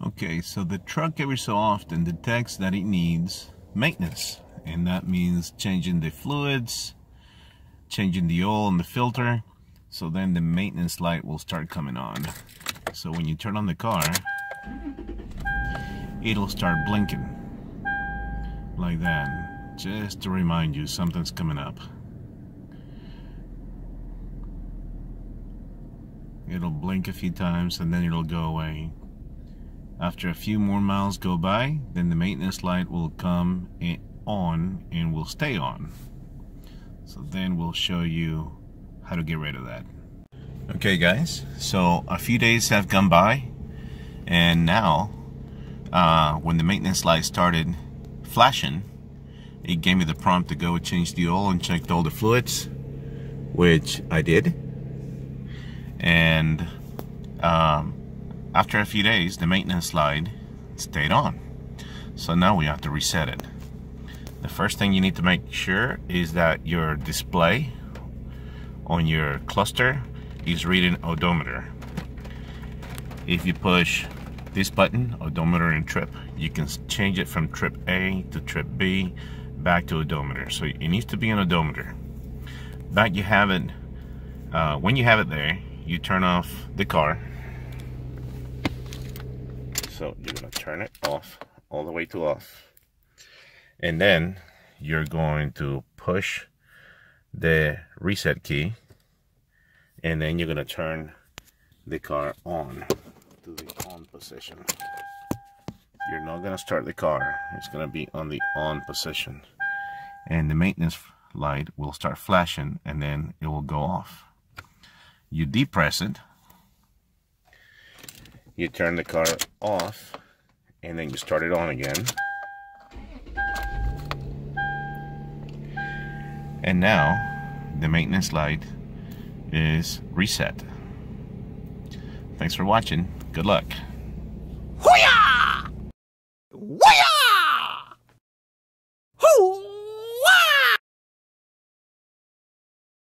Okay, so the truck every so often detects that it needs maintenance, and that means changing the fluids, changing the oil in the filter. So then the maintenance light will start coming on. So when you turn on the car, it'll start blinking like that, just to remind you something's coming up. It'll blink a few times and then it'll go away. After a few more miles go by, then the maintenance light will come on and will stay on. So then we'll show you how to get rid of that. Okay guys, so a few days have gone by, and now when the maintenance light started flashing, it gave me the prompt to go change the oil and check all the fluids, which I did. And after a few days, the maintenance light stayed on. So now we have to reset it. The first thing you need to make sure is that your display on your cluster is reading odometer. If you push this button, odometer and trip, you can change it from trip A to trip B back to odometer. So it needs to be an odometer. Back you have it, when you have it there, you turn off the car. So you're going to turn it off, all the way to off. And then you're going to push the reset key. And then you're going to turn the car on to the on position. You're not going to start the car. It's going to be on the on position. And the maintenance light will start flashing and then it will go off. You depress it. You turn the car off and then you start it on again. And now the maintenance light is reset. Thanks for watching. Good luck.